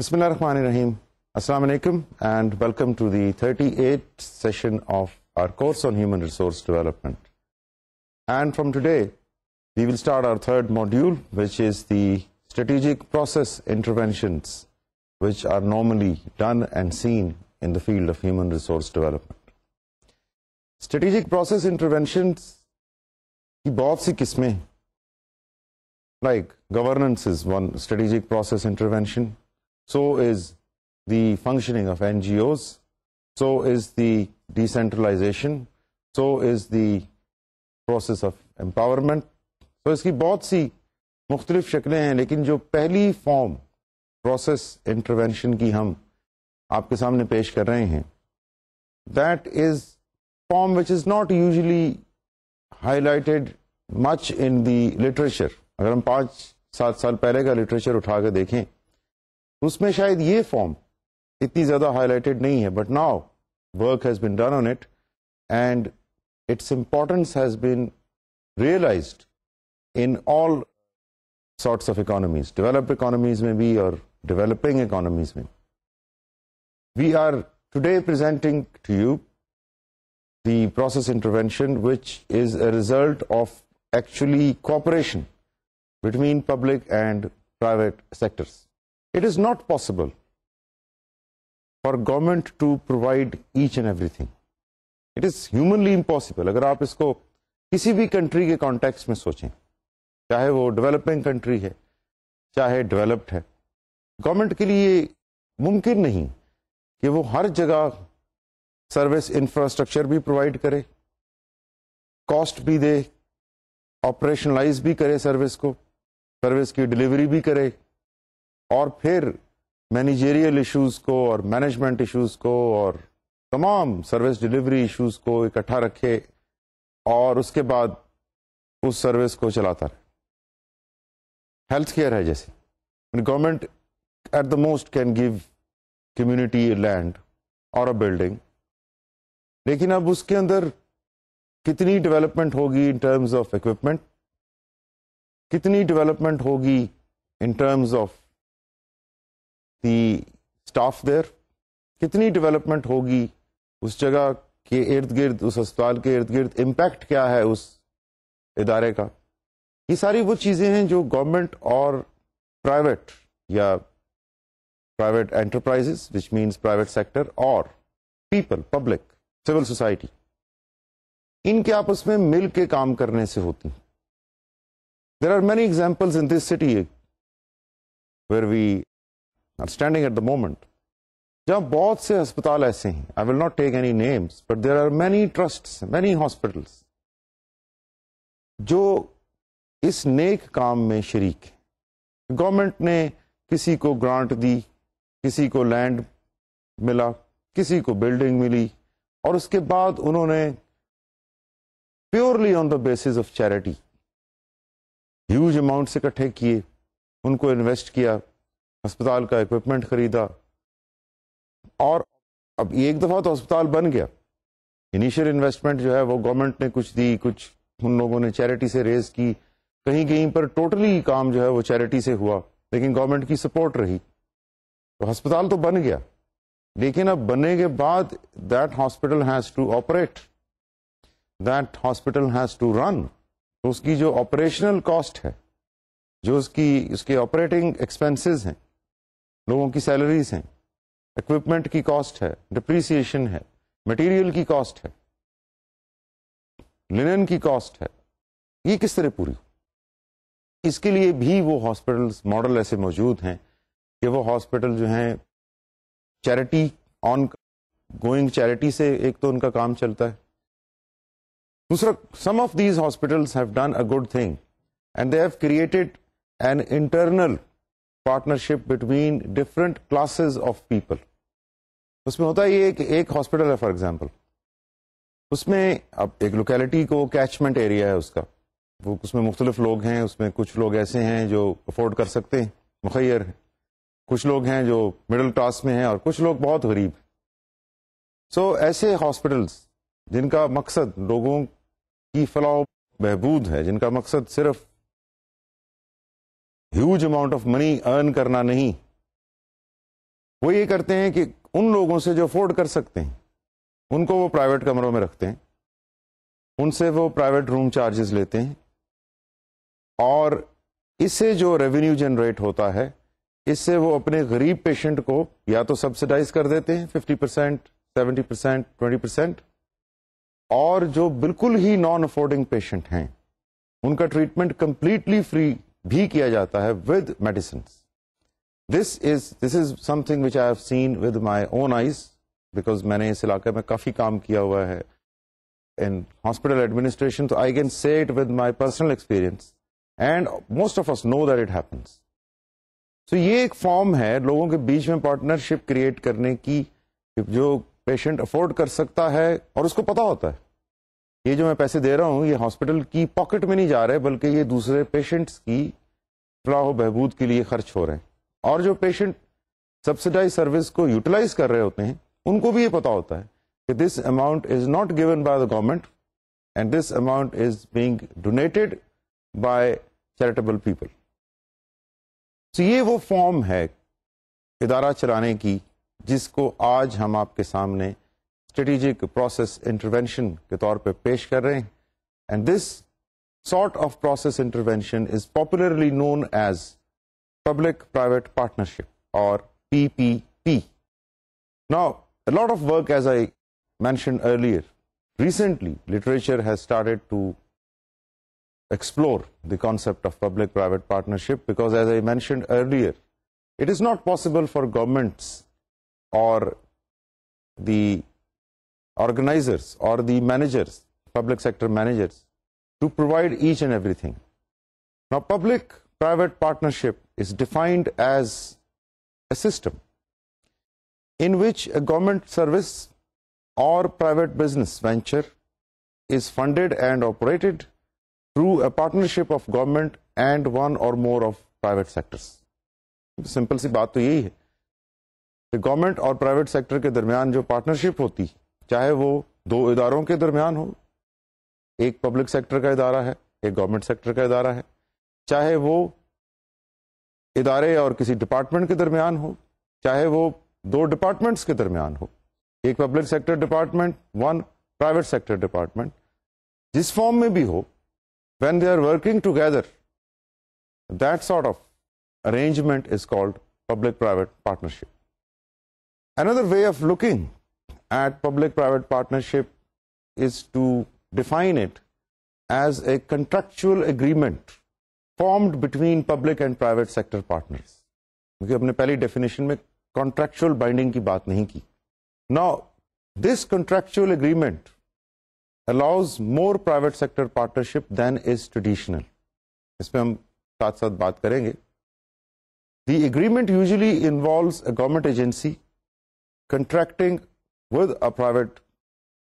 Bismillah ar-Rahman ar-Rahim. Assalamu alaikum and welcome to the 38th session of our course on human resource development. And from today, we will start our third module, which is the strategic process interventions which are normally done and seen in the field of human resource development. Strategic process interventions کی بہت سی قسمیں، like governance is one strategic process intervention, so is the functioning of NGOs, so is the decentralization, so is the process of empowerment. So اس کی بہت سی مختلف شکلیں ہیں، لیکن جو پہلی فارم پروسیس انٹروینشن کی ہم آپ کے سامنے پیش کر رہے ہیں، that is form which is not usually highlighted much in the literature. اگر ہم 5-7 سال پہلے کا لٹریچر اٹھا کے دیکھیں تو اس میں شاید یہ فارم اتنی زیادہ ہائی لائٹڈ نہیں ہے، but now work has been done on it and its importance has been realised in all sorts of economies, developed economies میں بھی اور ڈیولپنگ اکانومیز میں. We are today presenting to you the process intervention which is a result of actually cooperation between public and private sectors. It is not possible for government to provide each and everything. It is humanly impossible. اگر آپ اس کو کسی بھی country کے context میں سوچیں، چاہے وہ ڈیولپنگ کنٹری ہے چاہے ڈیولپڈ ہے، گورنمنٹ کے لیے ممکن نہیں کہ وہ ہر جگہ سروس انفراسٹرکچر بھی پرووائڈ کرے، کاسٹ بھی دے، آپریشنلائز بھی کرے سروس کو، سروس کی ڈلیوری بھی کرے، اور پھر مینیجریل ایشوز کو اور مینجمنٹ ایشوز کو اور تمام سروس ڈلیوری ایشوز کو اکٹھا رکھے اور اس کے بعد اس سروس کو چلاتا رہے. ہیلتھ کیئر ہے جیسے government at the most can give community land اور اے بلڈنگ، لیکن اب اس کے اندر کتنی ڈیولپمنٹ ہوگی ان ٹرمز آف اکوپمنٹ، کتنی ڈیولپمنٹ ہوگی in terms of the staff there, کتنی ڈیولپمنٹ ہوگی اس جگہ کے ارد گرد، اس اسپتال کے ارد گرد، امپیکٹ کیا ہے اس ادارے کا. یہ ساری وہ چیزیں ہیں جو گورنمنٹ اور پرائیویٹ یا private enterprises which means private sector اور پیپل، پبلک، سول سوسائٹی، ان کے آپس میں مل کے کام کرنے سے ہوتی. There are many examples in this city where we are standing at the moment, جہاں بہت سے ہسپتال ایسے ہیں، I will not take any names, but there are many trusts, many hospitals جو اس نیک کام میں شریک ہیں. گورنمنٹ نے کسی کو گرانٹ دی، کسی کو لینڈ ملا، کسی کو بلڈنگ ملی، اور اس کے بعد انہوں نے purely on the basis of charity huge amounts اکٹھے کیے، ان کو انویسٹ کیا، ہسپتال کا اکوپمنٹ خریدا، اور اب ایک دفعہ تو ہسپتال بن گیا. انیشیل انویسٹمنٹ جو ہے وہ گورنمنٹ نے کچھ دی، کچھ ان لوگوں نے چیریٹی سے ریز کی، کہیں کہیں پر ٹوٹلی کام جو ہے وہ چیریٹی سے ہوا، لیکن گورنمنٹ کی سپورٹ رہی، تو ہسپتال تو بن گیا. لیکن اب بننے کے بعد that hospital has to operate, that hospital has to run. تو اس کی جو آپریشنل کاسٹ ہے، جو اس کے آپریٹنگ ایکسپینسز ہیں، لوگوں کی سیلریز ہیں، اکوپمنٹ کی کاسٹ ہے، ڈپریسیشن ہے، مٹیریل کی کاسٹ ہے، لینن کی کاسٹ ہے، یہ کس طرح پوری؟ اس کے لیے بھی وہ ہاسپٹلس ماڈل ایسے موجود ہیں کہ وہ ہاسپٹل جو ہیں چیریٹی آن گوئنگ چیریٹی سے ایک تو ان کا کام چلتا ہے. دوسرا، some of these hospitals have done a good thing and they have created an internal partnership between different classes of people. اس میں ہوتا ہے یہ کہ ایک ہاسپٹل ہے فار ایگزامپل، اس میں اب ایک لوکیلٹی کو کیچمنٹ ایریا ہے اس کا، وہ اس میں مختلف لوگ ہیں، اس میں کچھ لوگ ایسے ہیں جو افورڈ کر سکتے ہیں، مخیر ہیں، کچھ لوگ ہیں جو مڈل کلاس میں ہیں، اور کچھ لوگ بہت غریب. سو ایسے ہاسپٹلس جن کا مقصد لوگوں کی فلاح و بہبود ہے، جن کا مقصد صرف ہیوج اماؤنٹ آف منی ارن کرنا نہیں، وہ یہ کرتے ہیں کہ ان لوگوں سے جو افورڈ کر سکتے ہیں ان کو وہ پرائیویٹ کمروں میں رکھتے ہیں, ان سے وہ پرائیویٹ روم چارجز لیتے ہیں, اور اس سے جو ریونیو جنریٹ ہوتا ہے اس سے وہ اپنے غریب پیشنٹ کو یا تو سبسڈائز کر دیتے ہیں 50%, 70%, 20%, اور جو بالکل ہی نان افورڈنگ پیشنٹ ہیں ان کا ٹریٹمنٹ کمپلیٹلی فری بھی کیا جاتا ہے with medicines. This is something which I have seen with my own eyes, because میں نے اس علاقے میں کافی کام کیا ہوا ہے in hospital administration, so I can say it with my personal experience, and most of us know that it happens. So یہ ایک form ہے لوگوں کے بیچ میں پارٹنرشپ کریٹ کرنے کی, جو پیشنٹ افورڈ کر سکتا ہے اور اس کو پتا ہوتا ہے یہ جو میں پیسے دے رہا ہوں یہ ہاسپٹل کی پاکٹ میں نہیں جا رہے بلکہ یہ دوسرے پیشنٹس کی فلاح و بہبود کے لیے خرچ ہو رہے ہیں. اور جو پیشنٹ سبسڈائز سروس کو یوٹیلائز کر رہے ہوتے ہیں ان کو بھی یہ پتا ہوتا ہے کہ this amount is not given by the government and this amount is being donated by charitable people. تو یہ وہ فارم ہے ادارہ چلانے کی جس کو آج ہم آپ کے سامنے اسٹریٹجک پروسیس انٹروینشن کے طور پہ پیش کر رہے ہیں. And this sort of process intervention is popularly known as public-private partnership, or PPP. Now, a lot of work, as I mentioned earlier, recently literature has started to explore the concept of public-private partnership, because as I mentioned earlier, it is not possible for governments or the organizers or the managers, public sector managers, to provide each and everything. Now, public-private partnership is defined as a system in which a government service or private business venture is funded and operated through a partnership of government and one or more of private sectors. Simple سی بات تو یہی ہے کہ government اور private sector کے درمیان جو پارٹنرشپ ہوتی چاہے وہ دو اداروں کے درمیان ہو, ایک پبلک سیکٹر کا ادارہ ہے ایک گورنمنٹ سیکٹر کا ادارہ ہے, چاہے وہ ادارے اور کسی ڈپارٹمنٹ کے درمیان ہو, چاہے وہ دو ڈپارٹمنٹس کے درمیان ہو, ایک public sector department one private sector department, جس فارم میں بھی ہو, when they are working together, that sort of arrangement is called public-private partnership. Another way of looking at public-private partnership is to define it as a contractual agreement formed between public and private sector partners. کیونکہ ہم نے پہلی definition میں contractual binding کی بات نہیں کی. Now, this contractual agreement allows more private sector partnership than is traditional. اس پہ ہم ساتھ ساتھ بات کریں گے. The agreement usually involves a government agency contracting with a private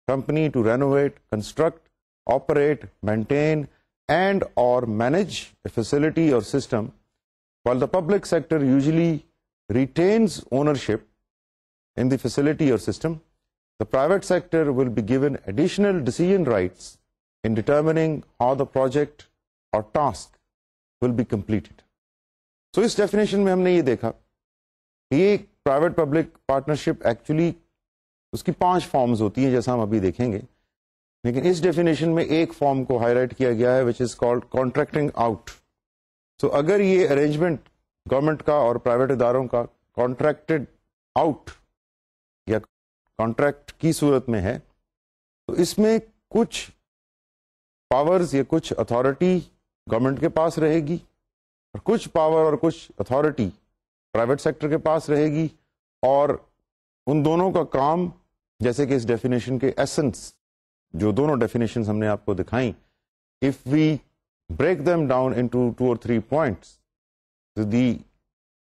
company to renovate, construct, operate, maintain, and or manage a facility or system, while the public sector usually retains ownership in the facility or system. The private sector will be given additional decision rights in determining how the project or task will be completed. So اس definition میں ہم نے یہ دیکھا کہ یہ private public partnership actually اس کی 5 فارمز ہوتی ہیں جیسا ہم ابھی دیکھیں گے, لیکن اس ڈیفینیشن میں ایک فارم کو ہائی لائٹ کیا گیا ہے which is called contracting out. So اگر یہ ارینجمنٹ گورنمنٹ کا اور پرائیویٹ اداروں کا کانٹریکٹڈ آؤٹ یا کانٹریکٹ کی صورت میں ہے تو اس میں کچھ پاورز یا کچھ اتھارٹی گورنمنٹ کے پاس رہے گی اور کچھ پاور اور کچھ اتھارٹی پرائیویٹ سیکٹر کے پاس رہے گی, اور ان دونوں کا کام جیسے کہ اس ڈیفینیشن کے ایسنس جو دونوں ڈیفینیشنز ہم نے آپ کو دکھائیں, if we break them down into 2 or 3 points, the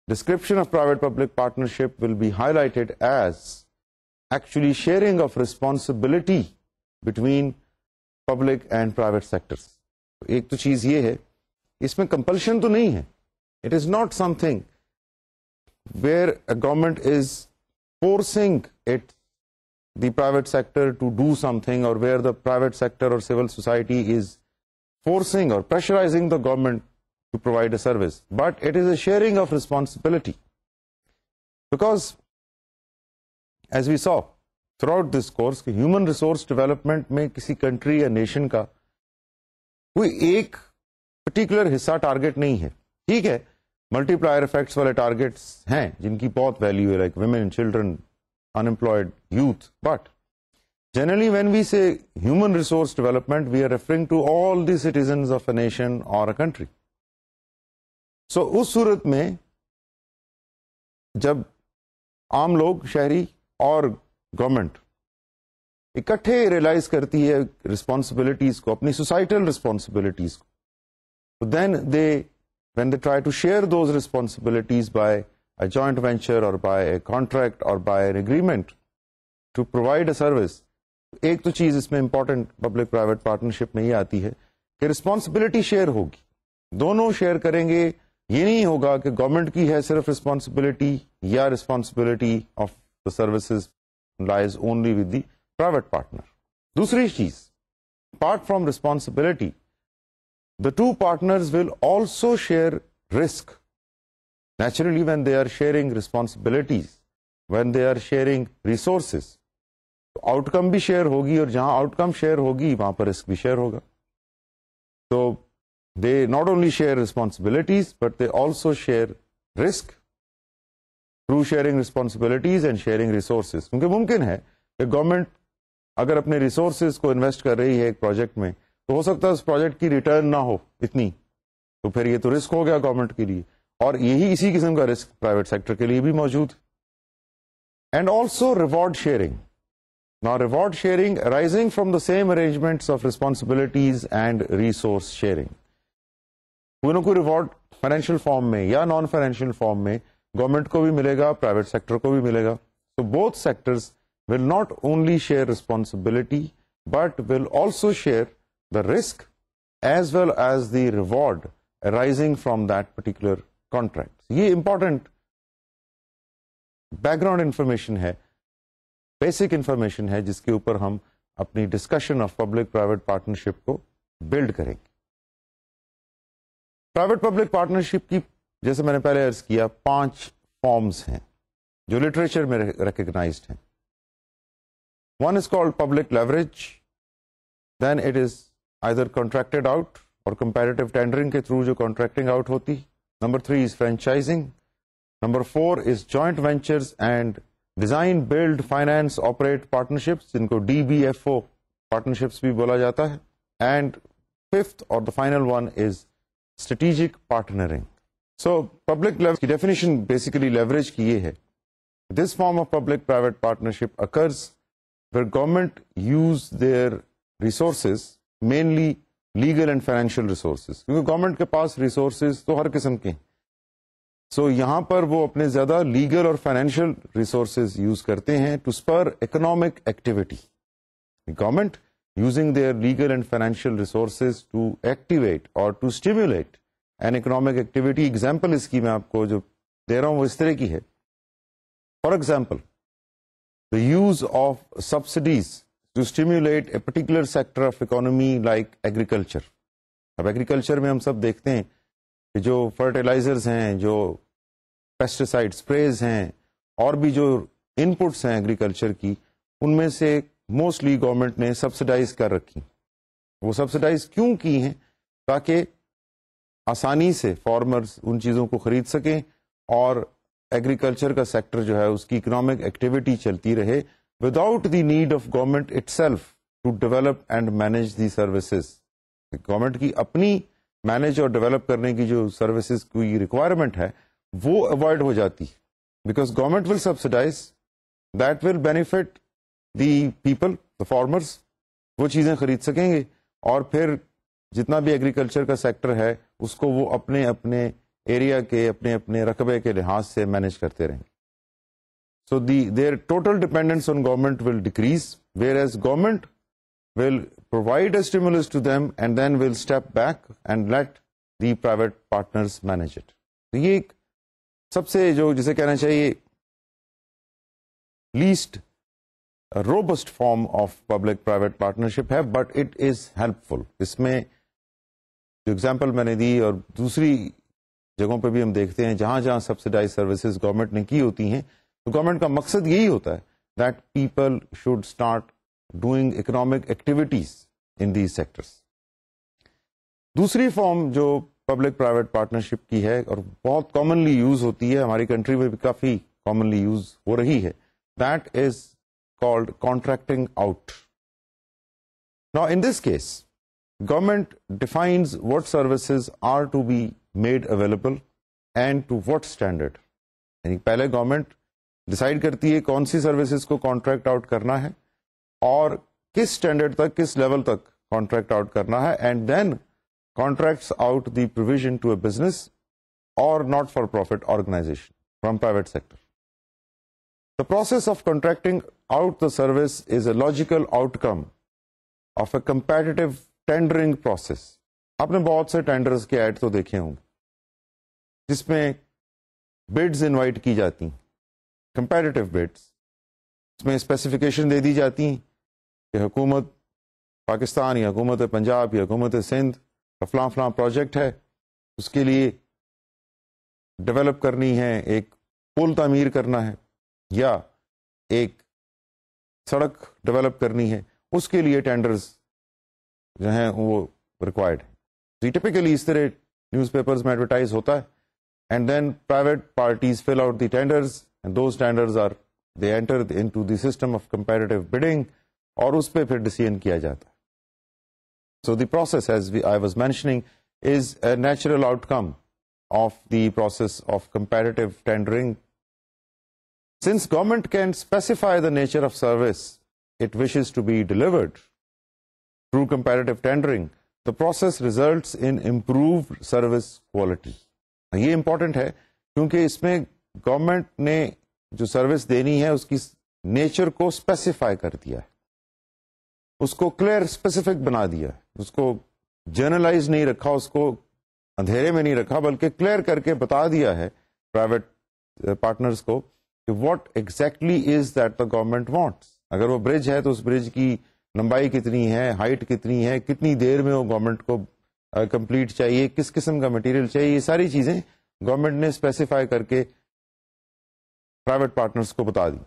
description of private public partnership will be highlighted as actually sharing of responsibility between public and private sectors. ایک تو چیز یہ ہے اس میں کمپلشن تو نہیں ہے, it is not something where a government is forcing the private sector to do something, or where the private sector or civil society is forcing or pressurizing the government to provide a service, but it is a sharing of responsibility. Because as we saw throughout this دس کورس کہ human resource development میں کسی country یا nation کا کوئی ایک particular حصہ ٹارگیٹ نہیں ہے. ٹھیک ہے, ملٹی پلائر افیکٹس والے ٹارگیٹس ہیں جن کی بہت ویلیو ہے, like women, children, unemployed youth, but generally when we say human resource development, we are referring to all the citizens of a nation or a country. So اس صورت میں جب عام لوگ, شہری اور گورنمنٹ اکٹھے ریئلائز کرتی ہے رسپانسبلٹیز کو, اپنی سوسائٹل رسپانسبلٹیز کو, تو دین when they try to share those responsibilities by a joint venture or by a contract or by an agreement to provide a service, ایک تو چیز اس میں امپورٹنٹ پبلک پرائیویٹ پارٹنرشپ میں یہ آتی ہے کہ رسپانسبلٹی شیئر ہوگی, دونوں شیئر کریں گے. یہ نہیں ہوگا کہ گورنمنٹ کی ہے صرف رسپانسبلٹی یا responsibility of the services لائز only with the private partner. دوسری چیز, apart from responsibility, the two partners will also share risk. Naturally, when they are sharing responsibilities, when they are sharing resources, out کم بھی share ہوگی, اور جہاں out کم share ہوگی وہاں پر risk بھی share ہوگا. تو they not only share responsibilities but they also share risk through sharing responsibilities and sharing resources. کیونکہ ممکن ہے کہ گورنمنٹ اگر اپنے ریسورسز کو انویسٹ کر رہی ہے ایک پروجیکٹ میں, تو ہو سکتا ہے اس پروجیکٹ کی ریٹرن نہ ہو اتنی, تو پھر یہ تو رسک ہو گیا گورنمنٹ کے لیے, اور یہی اسی قسم کا رسک پرائیویٹ سیکٹر کے لیے بھی موجود. And also reward sharing. Now reward sharing arising from the same arrangements of responsibilities and resource sharing. کوئی نہ کوئی ریوارڈ فائنینشیل فارم میں یا نان فائنینشیل فارم میں گورنمنٹ کو بھی ملے گا, پرائیویٹ سیکٹر کو بھی ملے گا. So both sectors will not only share responsibility but will also share the risk as well as the reward arising from that particular contract. یہ امپورٹنٹ بیک گراؤنڈ انفارمیشن ہے, basic information ہے جس کے اوپر ہم اپنی discussion of public private partnership کو blood کریں گے. پرائیویٹ پبلک پارٹنرشپ کی, جیسے میں نے پہلے عرض کیا, 5 فارمز ہیں جو لٹریچر میں ریکگنائزڈ ہیں. One is called public leverage, then it is either contracted out or comparative tendering کے تھرو جو کانٹریکٹنگ آؤٹ ہوتی. Number 3 is franchising. Number 4 is joint ventures and design, build, finance, operate partnerships, جن کو DBFO partnerships بھی بولا جاتا ہے. And 5th اور the final one is strategic partnering. So public leverage کی ڈیفینیشن بیسیکلی لیوریج کی یہ ہے, this form of public private partnership occurs where government use their resources, mainly legal and financial resources, کیونکہ government کے پاس resources تو ہر قسم کے ہیں. سو یہاں پر وہ اپنے زیادہ لیگل اور فائنینشیل ریسورسز یوز کرتے ہیں to spur economic activity. Government using their legal and financial resources to activate or to stimulate an economic activity. Example اس کی میں آپ کو جو دے رہا ہوں وہ اس طرح کی ہے. For example, the use of subsidies to stimulate a particular sector of economy like agriculture. اب ایگریکلچر میں ہم سب دیکھتے ہیں کہ جو فرٹیلائزرز ہیں, جو پیسٹیسائڈ اسپریز ہیں, اور بھی جو ان پٹس ہیں ایگریکلچر کی, ان میں سے موسٹلی گورنمنٹ نے سبسڈائز کر رکھی. وہ سبسڈائز کیوں کی ہیں؟ تاکہ آسانی سے فارمرز ان چیزوں کو خرید سکیں اور ایگریکلچر کا سیکٹر جو ہے اس کی اکنامک ایکٹیویٹی چلتی رہے without the need of government itself to develop and manage the services. Government کی اپنی مینیج اور ڈیولپ کرنے کی جو سروسز کی ریکوائرمنٹ ہے وہ اوائڈ ہو جاتی, because government will subsidise, that will benefit the people, the farmers, وہ چیزیں خرید سکیں گے, اور پھر جتنا بھی ایگریکلچر کا سیکٹر ہے اس کو وہ اپنے اپنے ایریا کے, اپنے اپنے رقبے کے لحاظ سے مینیج کرتے رہیں گے. So their total dependence on government will decrease, whereas government will provide a stimulus to them and then will step back and let the private partners manage it. تو یہ ایک سب سے جو جسے کہنا چاہیے least robust form of public private partnership ہے, but it is helpful. اس میں جو ایگزامپل میں نے دی اور دوسری جگہوں پہ بھی ہم دیکھتے ہیں جہاں جہاں سبسڈائز سروسز گورنمنٹ نے کی ہوتی ہیں, تو گورنمنٹ کا مقصد یہی ہوتا ہے that people should start doing economic activities in these sectors. دوسری فارم جو پبلک پرائیویٹ پارٹنرشپ کی ہے اور بہت کامنلی یوز ہوتی ہے, ہماری کنٹری میں بھی کافی کامنلی یوز ہو رہی ہے, that is called contracting out. Now in this case, government defines what services are to be made available and to what standard. یعنی پہلے گورنمنٹ ڈیسائیڈ کرتی ہے کون سی سروسز کو کانٹریکٹ آؤٹ کرنا ہے اور کس اسٹینڈرڈ تک, کس لیول تک کانٹریکٹ آؤٹ کرنا ہے, and then contracts out the provision to a business or not for profit organization from private sector. The process of contracting out the service is a logical outcome of a competitive tendering process. آپ نے بہت سے tenders کے add تو دیکھے ہوں جس میں بڈز انوائٹ کی جاتی ہیں, کمپیٹیٹو بڈز, اس میں اسپیسیفکیشن دے دی جاتی ہیں کہ حکومت پاکستان یا حکومت پنجاب یا حکومت سندھ فلاں فلاں پروجیکٹ ہے, اس کے لیے ڈیولپ کرنی ہے, ایک پل تعمیر کرنا ہے یا ایک سڑک ڈیولپ کرنی ہے, اس کے لیے ٹینڈرز جو ہیں وہ ریکوائرڈ ہے. ٹپیکلی اس طرح نیوز پیپرز میں ایڈورٹائز ہوتا ہے, and then private parties fill out the tenders and those tenders are they enter into the system of competitive bidding, اور اس پہ پھر ڈیسیژن کیا جاتا ہے. So the process, as I was mentioning, is a natural outcome of the process of competitive tendering. Since government can specify the nature of service it wishes to be delivered through competitive tendering, the process results in improved service quality. یہ important ہے کیونکہ اس میں government نے جو service دینی ہے اس کی nature کو اسپیسیفائی کر دیا ہے, اس کو کلیئر اسپیسیفک بنا دیا, اس کو جرنلائز نہیں رکھا, اس کو اندھیرے میں نہیں رکھا, بلکہ کلیئر کر کے بتا دیا ہے پرائیویٹ پارٹنرز کو کہ what exactly is that the government wants. اگر وہ برج ہے تو اس برج کی لمبائی کتنی ہے, ہائٹ کتنی ہے, کتنی دیر میں وہ گورنمنٹ کو کمپلیٹ چاہیے, کس قسم کا مٹیریل چاہیے, یہ ساری چیزیں گورنمنٹ نے اسپیسیفائی کر کے پرائیویٹ پارٹنرز کو بتا دی.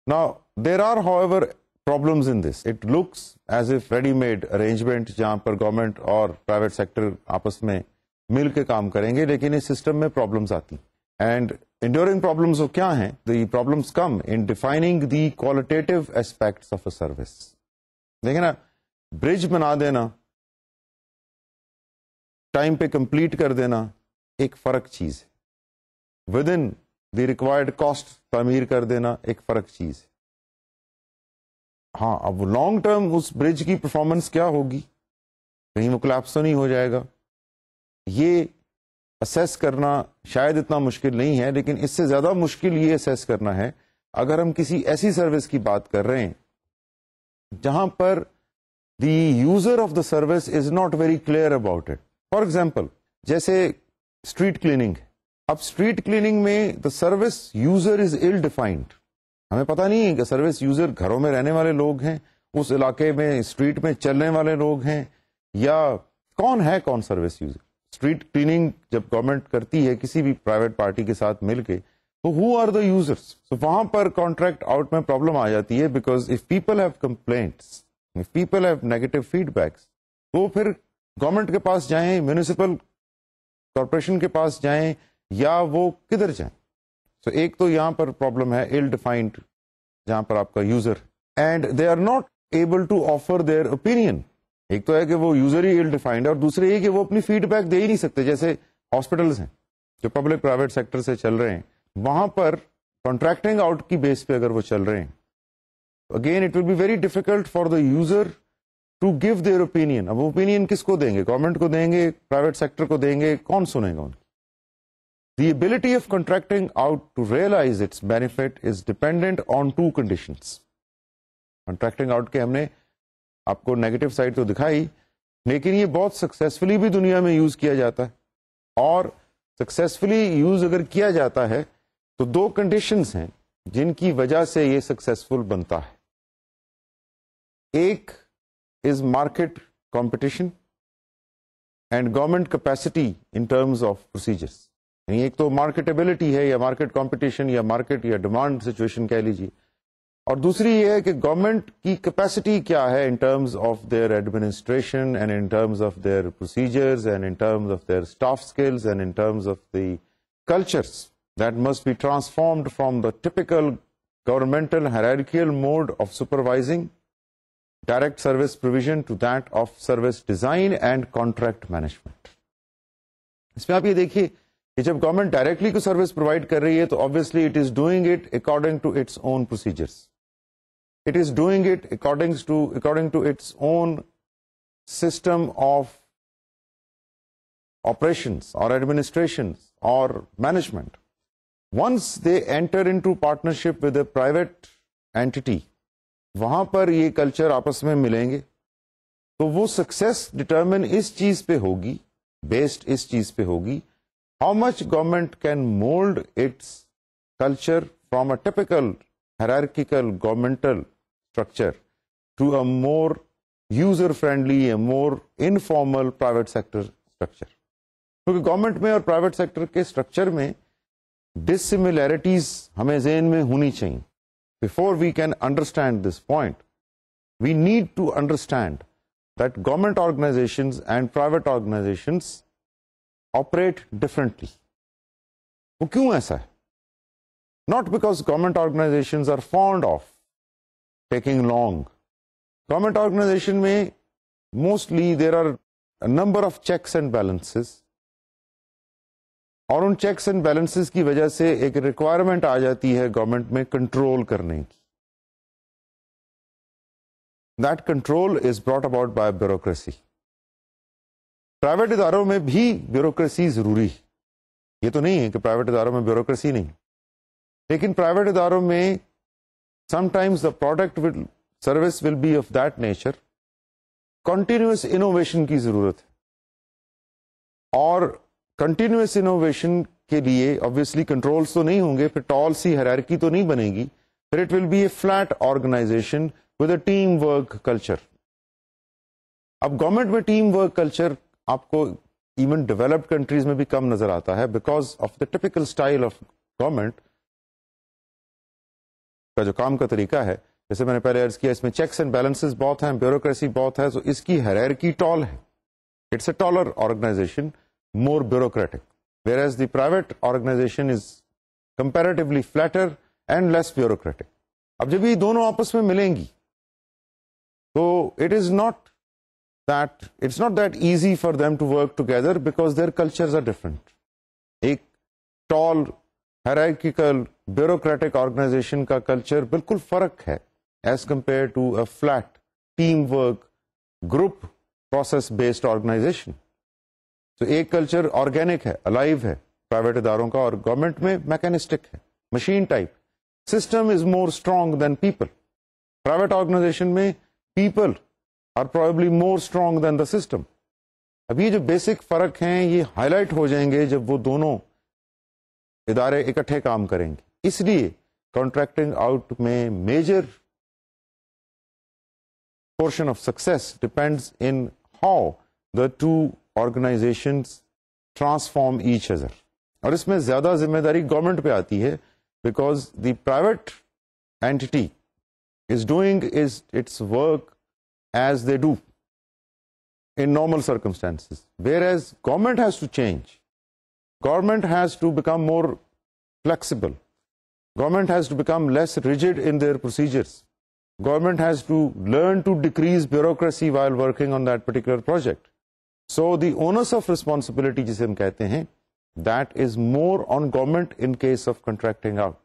Now there are however problems in this. It looks as if ready-made arrangement جہاں پر گورنمنٹ اور پرائیویٹ سیکٹر آپس میں مل کے کام کریں گے, لیکن اس سسٹم میں پرابلمس آتی. اینڈ enduring problems وہ کیا ہیں؟ The problems come in defining the qualitative aspects of a service. دیکھیں نا, برج بنا دینا, ٹائم پہ کمپلیٹ کر دینا ایک فرق چیز ہے, with in the required cost تعمیر کر دینا ایک فرق چیز ہے. ہاں, اب لانگ ٹرم اس برج کی پرفارمنس کیا ہوگی, کہیں وہ کلیپس تو نہیں ہو جائے گا, یہ اسیس کرنا شاید اتنا مشکل نہیں ہے, لیکن اس سے زیادہ مشکل یہ اسیس کرنا ہے اگر ہم کسی ایسی سروس کی بات کر رہے ہیں جہاں پر the user of the service is not very clear about it. For example جیسے اسٹریٹ کلیننگ. اب اسٹریٹ کلیننگ میں the service user is ill defined, ہمیں پتہ نہیں ہے کہ سروس یوزر گھروں میں رہنے والے لوگ ہیں, اس علاقے میں اسٹریٹ میں چلنے والے لوگ ہیں, یا کون ہے کون سروس یوزر. اسٹریٹ کلیننگ جب گورنمنٹ کرتی ہے کسی بھی پرائیویٹ پارٹی کے ساتھ مل کے, تو ہو آر دا یوزرس. تو وہاں پر کانٹریکٹ آؤٹ میں پرابلم آ جاتی ہے, because if people have complaints, if people have negative feedbacks, تو پھر گورنمنٹ کے پاس جائیں, میونسپل کارپوریشن کے پاس جائیں, یا وہ کدھر جائیں. تو ایک تو یہاں پر پرابلم ہے ایل ڈیفائنڈ جہاں پر آپ کا user, and they are not able to offer their opinion. ایک تو ہے کہ وہ یوزر ہی ایل ڈیفائنڈ ہے, اور دوسرے یہ کہ وہ اپنی فیڈ بیک دے ہی نہیں سکتے. جیسے ہاسپٹلس ہیں جو پبلک پرائیویٹ سیکٹر سے چل رہے ہیں, وہاں پر کانٹریکٹنگ آؤٹ کی بیس پہ اگر وہ چل رہے ہیں, again it will be very difficult for the user to give their opinion. اب وہ اوپینین کس کو دیں گے؟ گورنمنٹ کو دیں گے, پرائیویٹ سیکٹر کو دیں گے, کون سنے گا ان کی؟ The ability of contracting out to realize its benefit is dependent on two conditions. Contracting out کے ہم نے آپ کو نیگیٹو سائڈ تو دکھائی, لیکن یہ بہت سکسیسفلی بھی دنیا میں یوز کیا جاتا ہے, اور سکسیسفلی یوز اگر کیا جاتا ہے تو دو کنڈیشنز ہیں جن کی وجہ سے یہ سکسیسفل بنتا ہے. ایک is market competition and government capacity in terms of procedures. یعنی ایک تو مارکیٹیبلٹی ہے یا مارکیٹ کمپٹیشن یا مارکیٹ یا ڈیمانڈ سچویشن کہہ لیجیے, اور دوسری یہ ہے کہ گورنمنٹ کی کیپیسٹی کیا ہے in terms of their administration and in terms of their procedures and in terms of their staff skills and in terms of the cultures that must be transformed from the typical governmental hierarchical mode of supervising direct service provision to that of service design and contract management. اس میں آپ یہ دیکھیے کہ جب government directly کو service provide کر رہی ہے تو obviously it is doing it according to its own procedures. It is doing it according to its own system of operations or administrations or management. Once they enter into partnership with a private entity, وہاں پر یہ culture آپس میں ملیں گے تو وہ success determine اس چیز پہ ہوگی, بیسڈ اس چیز پہ ہوگی, how much government can mould its culture from a typical hierarchical governmental structure to a more user friendly, a more informal private sector structure. کیونکہ گورنمنٹ میں اور پرائیویٹ سیکٹر کے اسٹرکچر میں ڈسملیرٹیز ہمیں ذہن میں ہونی چاہیے. Before we can understand this point we need to understand that government organisations and private organisations operate differently. وہ کیوں ایسا ہے؟ Not because government organisations are fond of taking long. Government organization میں mostly there are number of checks and balances, اور ان checks and balances کی وجہ سے ایک ریکوائرمنٹ آ جاتی ہے گورنمنٹ میں کنٹرول کرنے کی. That control is brought about by bureaucracy. Private اداروں میں بھی بیوروکریسی ضروری ہے, یہ تو نہیں ہے کہ پرائیویٹ اداروں میں بیوروکریسی نہیں, لیکن پرائیویٹ اداروں میں sometimes the product service will be of that nature, continuous innovation کی ضرورت ہے, اور کنٹینیوس انوویشن کے لیے obviously کنٹرولز تو نہیں ہوں گے, پھر ٹال سی ہیرارکی تو نہیں بنے گی, پھر it will be a flat organisation with a team work culture. اب گورنمنٹ میں ٹیم ورک کلچر آپ کو ایون ڈیولپڈ کنٹریز میں بھی کم نظر آتا ہے because of the typical style of government کا جو کام کا طریقہ ہے. جیسے میں نے پہلے عرض کیا, اس میں چیکس اینڈ بیلنسز بہت ہیں, بیوروکریسی بہت ہے, تو اس کی ہیرارکی ٹال ہے. It's a taller organisation, more bureaucratic, whereas the private organization is comparatively flatter and less bureaucratic. اب جب یہ دونوں آپس میں ملیں گی تو it's not that easy for them to work together because their cultures are different. ایک tall hierarchical bureaucratic organization کا کلچر بالکل فرق ہے as compared to a flat team work group process based organization. تو ایک کلچر آرگینک ہے, alive ہے private اداروں کا, اور گورنمنٹ میں میکینسٹک ہے, machine type. System is more strong than people. Private organization میں people are probably more strong than the system. اب یہ جو بیسک فرق ہیں یہ ہائی لائٹ ہو جائیں گے جب وہ دونوں ادارے اکٹھے کام کریں گے. اس لیے کانٹریکٹنگ آؤٹ میں major portion of success depends in how the two organizations transform each other. اور اس میں زیادہ ذمہ داری گورنمنٹ پہ آتی ہے because the private entity is doing its work as they do in normal circumstances, whereas government has to change. Government has to become more flexible. Government has to become less rigid in their procedures. Government has to learn to decrease bureaucracy while working on that particular project. So the onus of responsibility جسے ہم کہتے ہیں that is more on government in case of contracting out.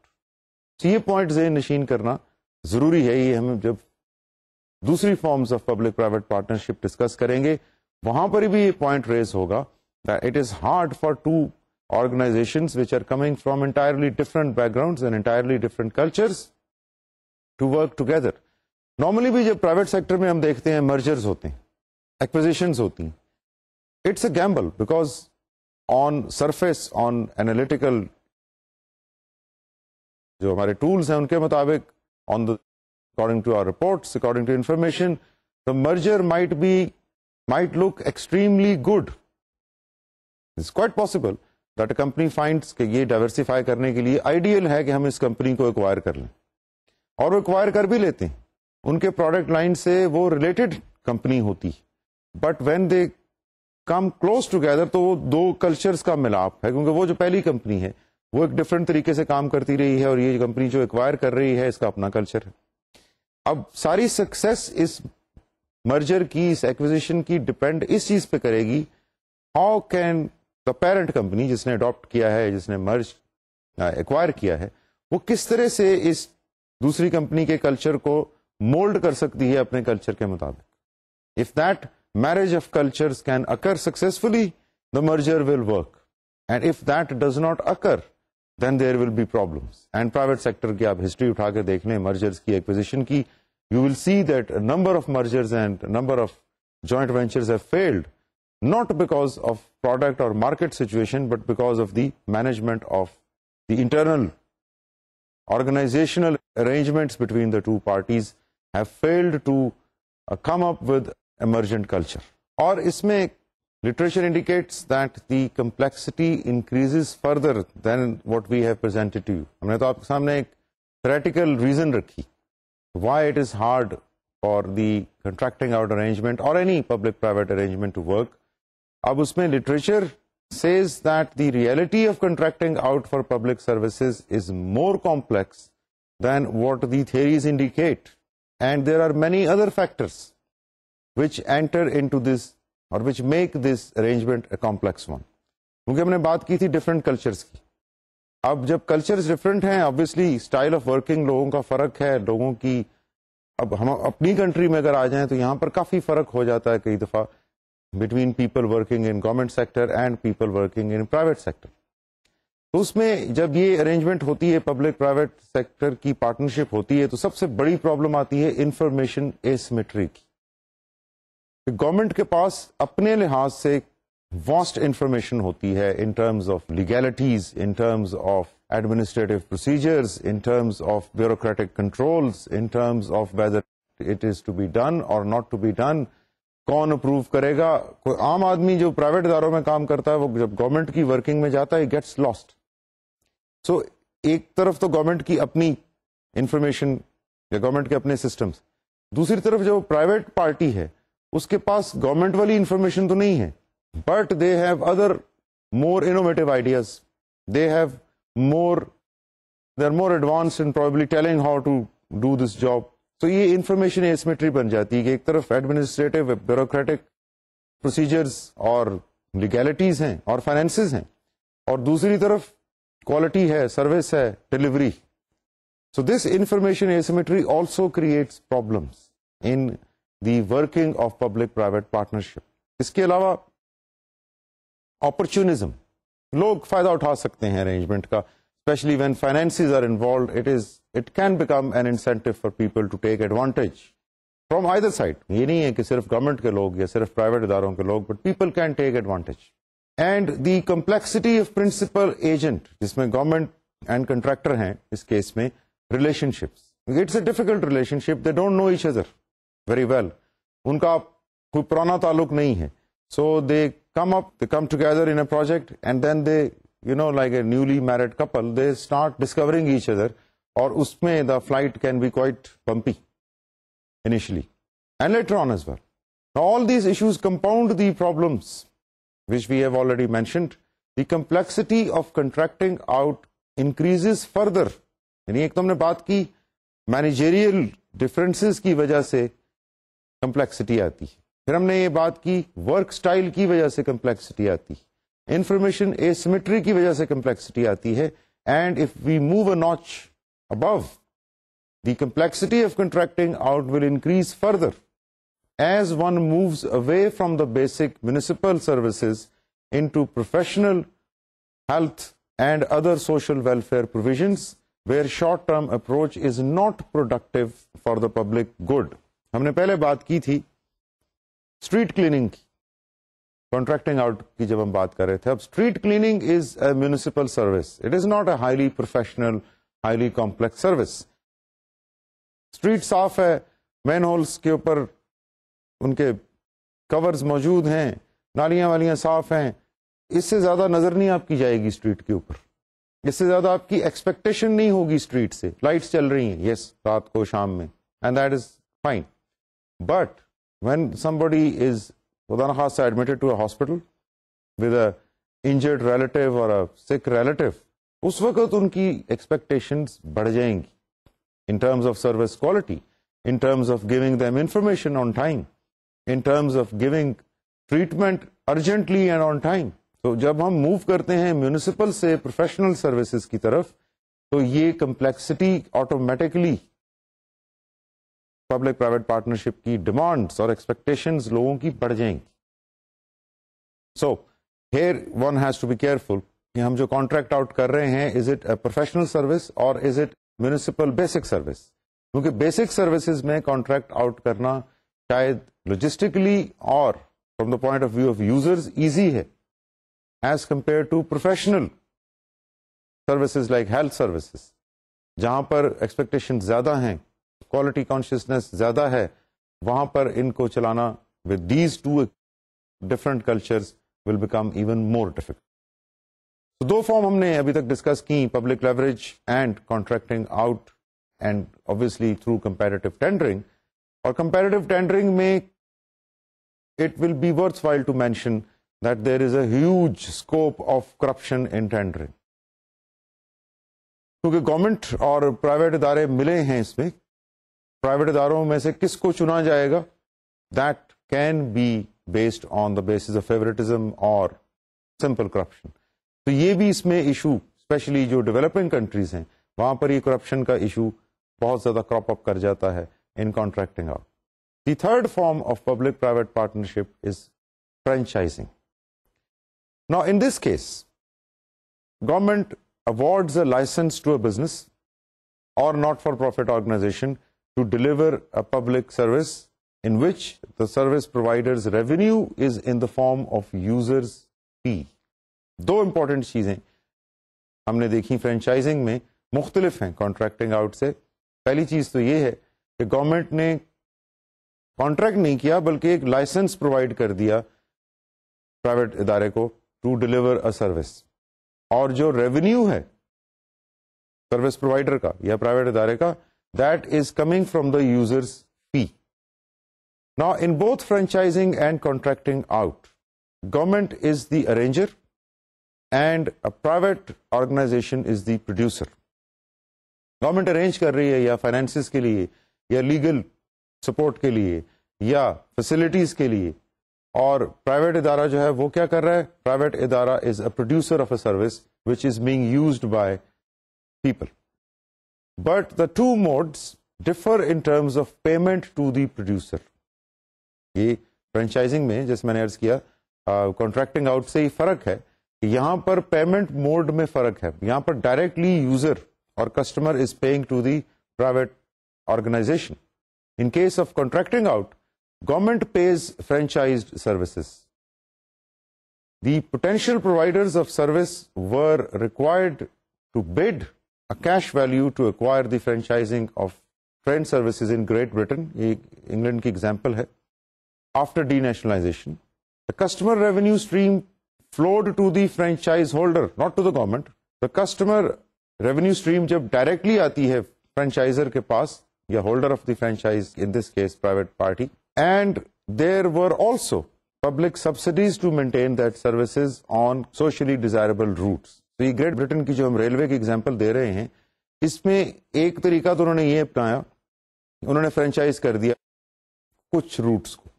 So یہ point ذہن نشین کرنا ضروری ہے. یہ ہم جب دوسری forms of public private partnership discuss کریں گے وہاں پر بھی یہ پوائنٹ ریز ہوگا that it is hard for two organizations which are coming from entirely different backgrounds and entirely different cultures to work together. Normally بھی جب پرائیویٹ سیکٹر میں ہم دیکھتے ہیں مرجرز ہوتے ہیں, ایکوزیشنز ہوتی ہیں. It's a gamble because on surface, on analytical جو ہمارے ٹولس ہیں ان کے مطابق according to our reports, according to information, the merger might look extremely good. It's quite possible that company finds کہ یہ ڈائیورسیفائی کرنے کے لیے آئیڈیل ہے کہ ہم اس کمپنی کو ایکوائر کر لیں, اور وہ ایکوائر کر بھی لیتے ہیں. ان کے پروڈکٹ لائن سے وہ ریلیٹڈ کمپنی ہوتی, but when they come close together تو وہ دو کلچرز کا ملاپ ہے, کیونکہ وہ جو پہلی کمپنی ہے وہ ایک ڈفرینٹ طریقے سے کام کرتی رہی ہے, اور یہ کمپنی جو ایکوائر کر رہی ہے اس کا اپنا کلچر ہے. اب ساری سکسیس اس مرجر کی, اس ایکوزیشن کی ڈپینڈ اس چیز پہ کرے گی, how can the parent company جس نے اڈاپٹ کیا ہے, جس نے مرج ایکوائر کیا ہے, وہ کس طرح سے اس دوسری کمپنی کے کلچر کو مولڈ کر سکتی ہے اپنے کلچر کے مطابق. If that marriage of cultures can occur successfully, the merger will work. And if that does not occur, then there will be problems. And private sector کی آپ ہسٹری اٹھا کے دیکھ لیں mergers کی, acquisition کی, you will see that a number of mergers and a number of joint ventures have failed, not because of product or market situation, but because of the management of the internal organizational arrangements between the two parties have failed to come up with emergent culture. اور اس میں literature indicates that the complexity increases further than what we have presented to you. ہم نے تو آپ کے سامنے ایک theoretical reason رکھی why it is hard for the contracting out arrangement or any public private arrangement to work. اب اس میں literature says that the reality of contracting out for public services is more complex than what the theories indicate, and there are many other factors which enter into this or which make this arrangement a complex one. کیونکہ ہم نے بات کی تھی different cultures کی. اب جب cultures different ہیں, obviously اسٹائل آف ورکنگ لوگوں کا فرق ہے, لوگوں کی, اب ہم اپنی کنٹری میں اگر آ جائیں تو یہاں پر کافی فرق ہو جاتا ہے کئی دفعہ between people working in government sector and people working in private sector. تو اس میں جب یہ ارینجمنٹ ہوتی ہے, پبلک پرائیویٹ سیکٹر کی پارٹنرشپ ہوتی ہے, تو سب سے بڑی پرابلم آتی ہے انفارمیشن ایسیمیٹری کی. گورنمنٹ کے پاس اپنے لحاظ سے واسٹ انفارمیشن ہوتی ہے in terms of legalities, in terms of administrative procedures, in terms of bureaucratic controls, in terms of whether it is to be done or not to be done, کون approve کرے گا. کوئی عام آدمی جو private اداروں میں کام کرتا ہے وہ جب گورنمنٹ کی ورکنگ میں جاتا ہے گیٹس لاسٹ. سو ایک طرف تو گورنمنٹ کی اپنی انفارمیشن یا گورنمنٹ کے اپنے سسٹمز, دوسری طرف جو پرائیویٹ پارٹی ہے اس کے پاس گورنمنٹ والی انفارمیشن تو نہیں ہے, but they have other more innovative ideas, they are more advance in probably telling how to do this job. تو یہ انفارمیشن ایسیمیٹری بن جاتی ہے کہ ایک طرف ایڈمنسٹریٹو بیوروکریٹک پروسیجرز اور لیگیلٹیز ہیں اور فائنینسز ہیں, اور دوسری طرف کوالٹی ہے, سروس ہے, delivery. So this information asymmetry also creates problems in the working of public private partnership. اس کے علاوہ اپرچونزم, لوگ فائدہ اٹھا سکتے ہیں ارینجمنٹ کا, especially when finances are involved. It can become an incentive for people to take advantage from either side. یہ نہیں ہے کہ صرف گورنمنٹ کے لوگ یا صرف پرائیویٹ اداروں کے لوگ, but people can take advantage. And the complexity of principal agent, جس میں گورنمنٹ اینڈ کنٹریکٹر ہیں اس کیس میں, relationships. It's a difficult relationship, they don't know each other very well. ان کا کوئی پرانا تعلق نہیں ہے. So they come together in a project, and then they like a newly married couple, they start discovering each other, اور اس میں the flight can be quite bumpy initially and later on as well. Now all these issues compound the problems which we have already mentioned. The complexity of contracting out increases further. یعنی ایک تو ہم نے بات کی managerial differences کی وجہ سے کمپلیکسٹی آتی ہے, پھر ہم نے یہ بات کی ورک سٹائل کی وجہ سے کمپلیکسٹی آتی ہے, انفارمیشن ایسیمیٹری کی وجہ سے کمپلیکسٹی آتی ہے. And if we move a notch above, the complexity of contracting out will increase further as one moves away from the basic municipal services into professional, health and other social welfare provisions where short term approach is not productive for the public good. ہم نے پہلے بات کی تھی street cleaning کی, contracting out کی جب ہم بات کر رہے تھے. اب street cleaning is a municipal service, it is not a highly professional highly complex service. Street صاف ہے, مین ہولس کے اوپر ان کے کورز موجود ہیں, نالیاں والیاں صاف ہیں, اس سے زیادہ نظر نہیں آپ کی جائے گی اسٹریٹ کے اوپر, اس سے زیادہ آپ کی ایکسپیکٹیشن نہیں ہوگی اسٹریٹ سے. لائٹس چل رہی ہیں, یس, رات کو شام میں, and that is fine. But when somebody is خدا نخواستہ admitted to a hospital with an injured relative or a سک ریلیٹو, اس وقت ان کی ایکسپیکٹیشنز بڑھ جائیں گی in terms of service quality, in terms of giving them information on time, in terms of giving treatment urgently and on time. تو جب ہم move کرتے ہیں میونسپل سے پروفیشنل سروسز کی طرف, تو یہ complexity automatically public private partnership کی ڈیمانڈس اور ایکسپیکٹیشنز لوگوں کی بڑھ جائیں گی. So here one has to be careful کہ ہم جو کانٹریکٹ آؤٹ کر رہے ہیں, is it a professional service or is it municipal basic service. کیونکہ بیسک سروسز میں کانٹریکٹ آؤٹ کرنا شاید لوجسٹکلی اور from the point of view of users easy ہے as compare to professional services like health services, جہاں پر expectation زیادہ ہیں, quality consciousness زیادہ ہے. وہاں پر ان کو چلانا with these two different cultures will become even more difficult. دو فارم ہم نے ابھی تک ڈسکس کی, public leverage and contracting out, and obviously through competitive tendering. اور competitive ٹینڈرنگ میں it will be worthwhile to mention that there is a huge scope of corruption in tendering. کیونکہ government اور private ادارے ملے ہیں اس میں, private اداروں میں سے کس کو چنا جائے گا, that can be based on the basis of favoritism or simple corruption. تو یہ بھی اس میں ایشو, اسپیشلی جو ڈیولپنگ کنٹریز ہیں وہاں پر یہ کرپشن کا ایشو بہت زیادہ کراپ اپ کر جاتا ہے in contracting out. The third form of public private partnership is franchising. Now in this case, government awards a license to a business or not-for-profit organization to deliver a public service in which the service provider's revenue is in the form of users' fee. دو important چیزیں ہم نے دیکھی franchising میں, مختلف ہیں contracting out سے. پہلی چیز تو یہ ہے کہ گورنمنٹ نے کانٹریکٹ نہیں کیا بلکہ ایک لائسنس پرووائڈ کر دیا پرائیویٹ ادارے کو ٹو ڈیلیور اے سروس, اور جو ریونیو ہے سروس پرووائڈر کا یا پرائیویٹ ادارے کا, that is coming from the users فی. Now in both franchising and contracting out, government is the arranger and a private organization is the producer. Government arrange کر رہی ہے یا فائنینسز کے لیے یا لیگل سپورٹ کے لیے یا فیسلٹیز کے لیے, اور پرائیویٹ ادارہ جو ہے وہ کیا کر رہا ہے, پرائیویٹ ادارہ is a producer of a service which is being used by people. But the two modes differ in terms of payment to the producer. یہ فرینچائزنگ میں جیسے میں نے عرض کیا کانٹریکٹنگ آؤٹ سے ہی فرق ہے کہ یہاں پر پیمنٹ موڈ میں فرق ہے. یہاں پر directly user or customer is paying to the private organisation. In case of contracting out, government pays franchised services. The potential providers of service were required to bid a cash value to acquire the franchising of train services in Great Britain. یہ England کی example ہے. After denationalization, the customer revenue stream flowed to the franchise holder, not to the government. The customer revenue stream جب directly آتی ہے franchisor کے پاس یا holder of the franchise, in this case private party, and there were also public subsidies to maintain that services on socially desirable routes. تو یہ Great Britain کی جو ہم ریلوے کی ایگزامپل دے رہے ہیں, اس میں ایک طریقہ تو انہوں نے یہ اپنایا, انہوں نے فرینچائز کر دیا کچھ روٹس کو,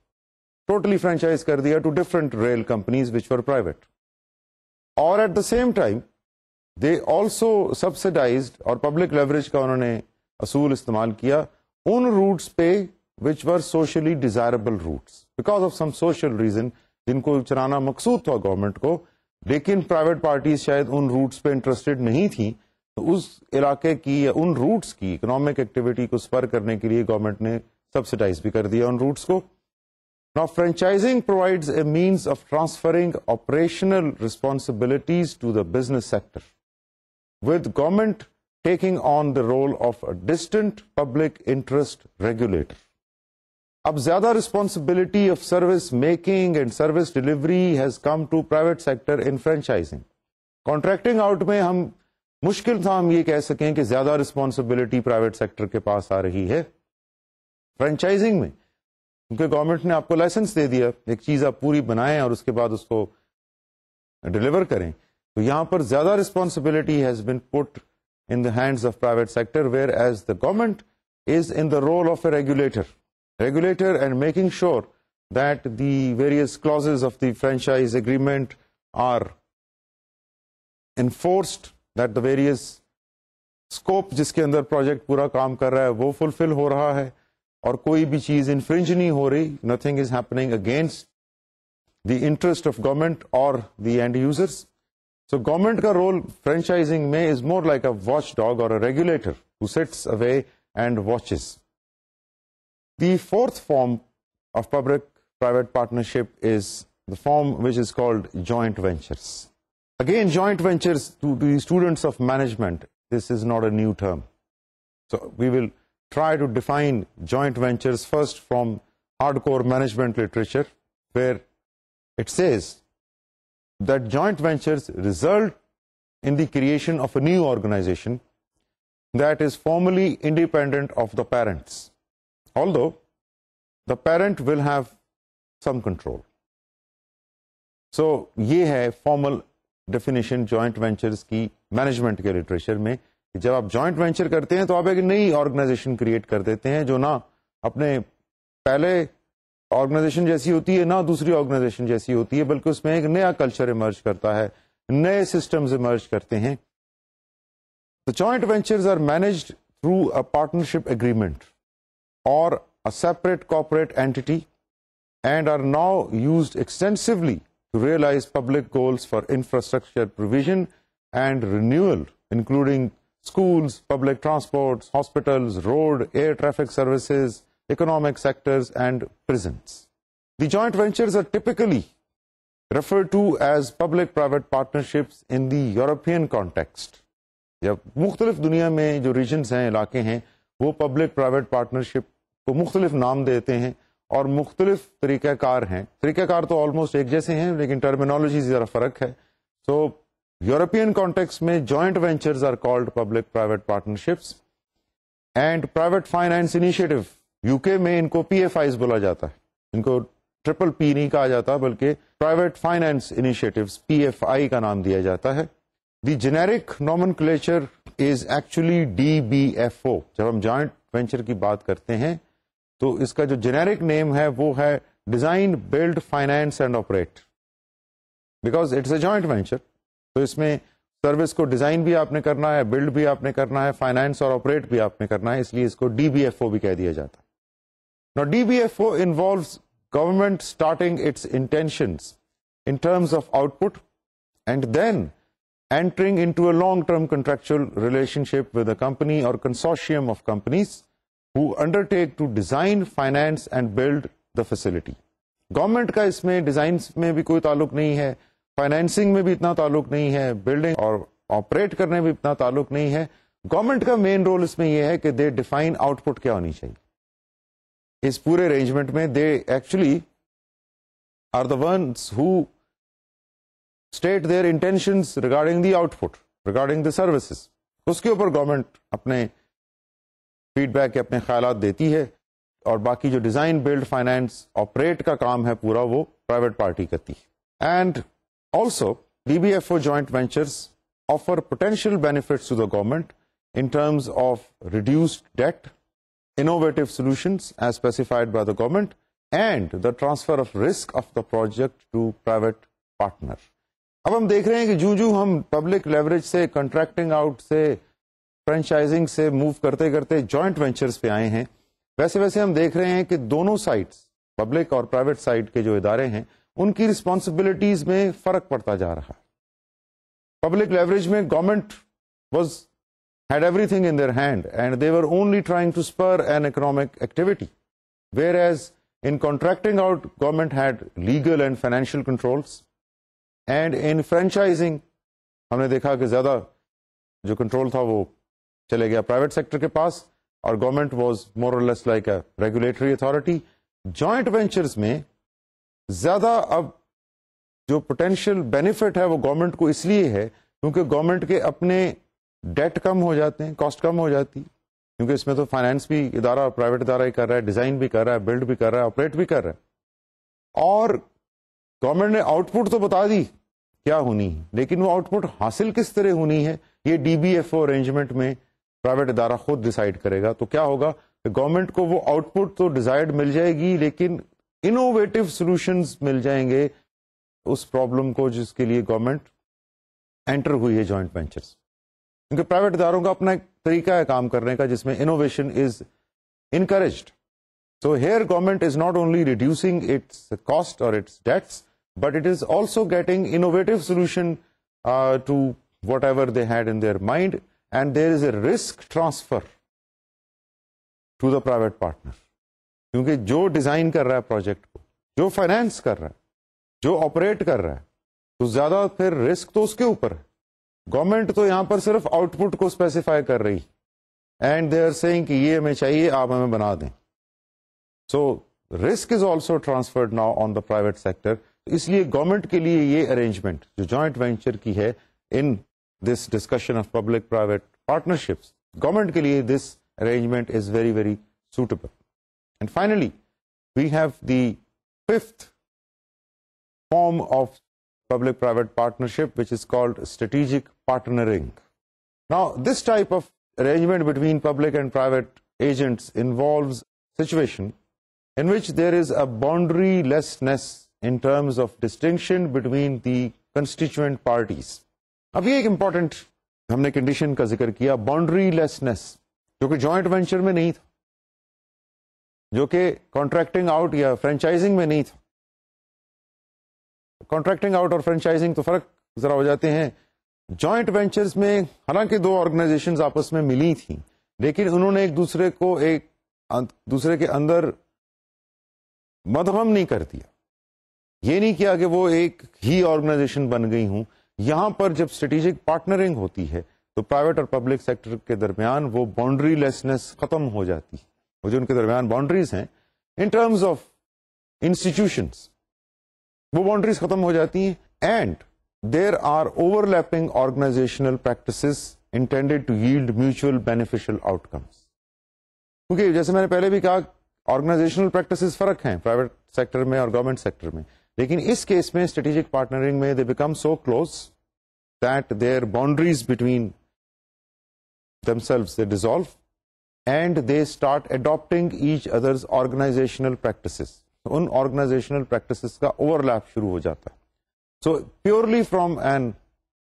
ٹوٹلی فرینچائز کر دیا to different rail companies which were private, اور at the same time they also subsidized, اور پبلک لیوریج کا انہوں نے اصول استعمال کیا ان روٹس پہ which were socially desirable routes because of some social reason, جن کو چلانا مقصود تھا گورنمنٹ کو, لیکن پرائیویٹ پارٹیز شاید ان روٹس پہ انٹرسٹڈ نہیں تھیں, تو اس علاقے کی یا ان روٹس کی اکنامک ایکٹیویٹی کو سپر کرنے کے لیے گورنمنٹ نے سبسڈائز بھی کر دیا ان روٹس کو. Now franchising provides a means of transferring operational responsibilities to the business sector, with government taking on the role of a distant public interest regulator. اب زیادہ responsibility of service making and service delivery has come to private sector in franchising. Contracting out میں ہم مشکل تھا ہم یہ کہہ سکیں کہ زیادہ رسپانسبلٹی پرائیویٹ سیکٹر کے پاس آ رہی ہے. فرینچائزنگ میں کیونکہ گورنمنٹ نے آپ کو لائسنس دے دیا, ایک چیز آپ پوری بنائیں اور اس کے بعد اس کو ڈلیور کریں, تو یہاں پر زیادہ responsibility has been put in the hands of private sector, whereas the government is in the role of a regulator and making sure that the various clauses of the franchise agreement are enforced, that the various scope جس کے اندر project پورا کام کر رہا ہے وہ فلفل ہو رہا ہے اور کوئی بھی چیز انفرنج نہیں ہو رہی, nothing is happening against the interest of government or the end users. So government کا رول فرینچائزنگ میں is more like a watchdog اور regulator who sits away and watches. The fourth form of public-private partnership is the form which is called joint ventures. Again, joint ventures, to the students of management, this is not a new term. So we will try to define joint ventures first from hardcore management literature, where it says that joint ventures result in the creation of a new organization that is formally independent of the parents, although the parent will have some control. So یہ ہے formal definition joint ventures کی management کے literature میں, کہ جب آپ joint venture کرتے ہیں تو آپ ایک نئی organization create کر دیتے ہیں جو نہ اپنے پہلے آرگنائزیشن جیسی ہوتی ہے نہ دوسری آرگنائزیشن جیسی ہوتی ہے, بلکہ اس میں ایک نیا کلچر ایمرج کرتا ہے, نئے سسٹمز ایمرج کرتے ہیں. The joint ventures are managed through a partnership agreement or a separate corporate entity and are now used extensively to realize public goals for infrastructure provision and renewal, including schools, public transports, hospitals, road, air traffic services, economic sectors and prisons. The joint ventures are typically referred to as public-private partnerships in the European context. جب مختلف دنیا میں جو regions ہیں, علاقے ہیں, وہ public private partnership کو مختلف نام دیتے ہیں اور مختلف طریقہ کار ہیں. طریقہ کار تو آلموسٹ ایک جیسے ہیں لیکن ٹرمینالوجی ذرا فرق ہے. سو یورپین کانٹیکسٹ میں joint ventures are called public private partnerships and private finance initiative. U K میں ان کو پی ایف آئیز بولا جاتا ہے, ان کو ٹرپل پی نہیں کہا جاتا بلکہ private finance initiatives P F I کا نام دیا جاتا ہے. The generic nomenclature is actually D B F O. جب ہم جوائنٹ وینچر کی بات کرتے ہیں تو اس کا جو جینیرک نیم ہے وہ ہے design build finance and operate, because it's a joint venture. تو اس میں سروس کو ڈیزائن بھی آپ نے کرنا ہے, بلڈ بھی آپ نے کرنا ہے, فائنانس اور آپریٹ بھی آپ نے کرنا ہے, اس لیے اس کو ڈی بی ایف او بھی کہہ دیا جاتا ہے. Now DBFO involves government starting its intentions in terms of output and then entering into a long-term contractual relationship with a company or consortium of companies who undertake to design, finance and build the facility. Government کا اس میں designs میں بھی کوئی تعلق نہیں ہے, financing میں بھی اتنا تعلق نہیں ہے, بلڈنگ اور آپریٹ کرنے میں اتنا تعلق نہیں ہے. گورنمنٹ کا مین رول اس میں یہ ہے کہ دے ڈیفائن آؤٹ پٹ کیا ہونی چاہیے. اس پورے ارینجمنٹ میں they actually are the ones who state their intentions regarding the output, regarding the services. اس کے اوپر گورنمنٹ اپنے فیڈ بیک کے اپنے خیالات دیتی ہے, اور باقی جو ڈیزائن بلڈ فائنانس آپریٹ کا کام ہے پورا وہ پرائیویٹ پارٹی کرتی ہے. And also D B F O joint ventures offer potential benefits to the government in terms of reduced debt, innovative solutions as specified by the government, and the transfer of risk of the project to private partner. اب ہم دیکھ رہے ہیں کہ جو ہم public leverage سے, contracting out سے, فرینچائزنگ سے موو کرتے کرتے جوائنٹ وینچرز پہ آئے ہیں, ویسے ویسے ہم دیکھ رہے ہیں کہ دونوں سائڈس, پبلک اور پرائیویٹ سائڈ کے جو ادارے ہیں, ان کی رسپانسبلٹیز میں فرق پڑتا جا رہا ہے. پبلک لیوریج میں government had everything in their hand and they were only trying to spur an economic activity, whereas in contracting out government had legal and financial controls, and in franchising ہم نے دیکھا کہ زیادہ جو control تھا وہ چلے گیا پرائیویٹ سیکٹر کے پاس, اور گورنمنٹ واز مور اور less like a regulatory authority, joint ventures میں زیادہ اب جو پوٹینشیل بینیفٹ ہے وہ گورنمنٹ کو اس لیے ہے کیونکہ گورنمنٹ کے اپنے ڈیٹ کم ہو جاتے ہیں, کاسٹ کم ہو جاتی, کیونکہ اس میں تو فائنینس بھی ادارہ, پرائیویٹ ادارہ ہی کر رہا ہے, ڈیزائن بھی کر رہا ہے, بلڈ بھی کر رہا ہے, آپریٹ بھی کر رہا ہے, اور گورنمنٹ نے آؤٹ پٹ تو بتا دی کیا ہونی ہے, لیکن وہ آؤٹ پٹ حاصل کس طرح ہونی ہے یہ D B F O arrangement میں پرائیویٹ ادارہ خود ڈیسائیڈ کرے گا. تو کیا ہوگا کہ گورنمنٹ کو وہ آؤٹ پٹ تو ڈیزائرڈ مل جائے گی, لیکن انوویٹو سولوشنز مل جائیں گے اس پرابلم کو جس کے لیے گورنمنٹ انٹر ہوئی ہے جوائنٹ وینچرز. کیونکہ پرائیویٹ اداروں کا اپنا ایک طریقہ ہے کام کرنے کا جس میں innovation is encouraged. So here government is not only reducing its cost or its debts, but it is also getting innovative solution to whatever they had in their mind, and there is a risk transfer to the private partner. کیونکہ جو design کر رہا ہے project کو, جو finance کر رہا ہے, جو آپریٹ کر رہا ہے, تو زیادہ پھر رسک تو اس کے اوپر ہے. گورنمنٹ تو یہاں پر صرف آؤٹ پٹ کو اسپیسیفائی کر رہی, اینڈ دے آر سیئنگ کہ یہ ہمیں چاہیے, آپ ہمیں بنا دیں. So risk is also transferred now on the private sector. اس لیے گورنمنٹ کے لیے یہ ارینجمنٹ جو جوائنٹ وینچر کی ہے in this discussion of public private partnerships, government کے لیے this arrangement is very very suitable. And finally we have the fifth form of public private partnership which is called strategic partnering. Now this type of arrangement between public and private agents involves situation in which there is a boundarylessness in terms of distinction between the constituent parties. اب یہ ایک important ہم نے condition کا ذکر کیا, boundarylessness, جو کہ جوائنٹ وینچر میں نہیں تھا, جو کہ کانٹریکٹنگ آؤٹ یا فرینچائزنگ میں نہیں تھا. کانٹریکٹنگ آؤٹ اور فرینچائزنگ تو فرق ذرا ہو جاتے ہیں. جوائنٹ وینچرز میں حالانکہ دو آرگنائزیشنز آپس میں ملی تھیں, لیکن انہوں نے ایک دوسرے کے اندر مدغم نہیں کر دیا, یہ نہیں کیا کہ وہ ایک ہی آرگنائزیشن بن گئی ہوں. یہاں پر جب اسٹریٹجک پارٹنرنگ ہوتی ہے تو پرائیویٹ اور پبلک سیکٹر کے درمیان وہ باؤنڈری لیسنس ختم ہو جاتی ہے. وہ جو ان کے درمیان باؤنڈریز ہیں ان ٹرمز آف انسٹیٹیوشنس, وہ باؤنڈریز ختم ہو جاتی ہیں. And there are overlapping organizational practices intended to yield mutual beneficial outcomes. کیونکہ جیسے میں نے پہلے بھی کہا, آرگنائزیشنل پریکٹسز فرق ہیں پرائیویٹ سیکٹر میں اور گورنمنٹ سیکٹر میں, لیکن اس کیس میں اسٹریٹجک پارٹنرنگ میں they become so close that their boundaries between themselves they dissolve and they start adopting each other's organizational practices. In organizational practices کا overlap شروع ہو جاتا ہے. So purely from an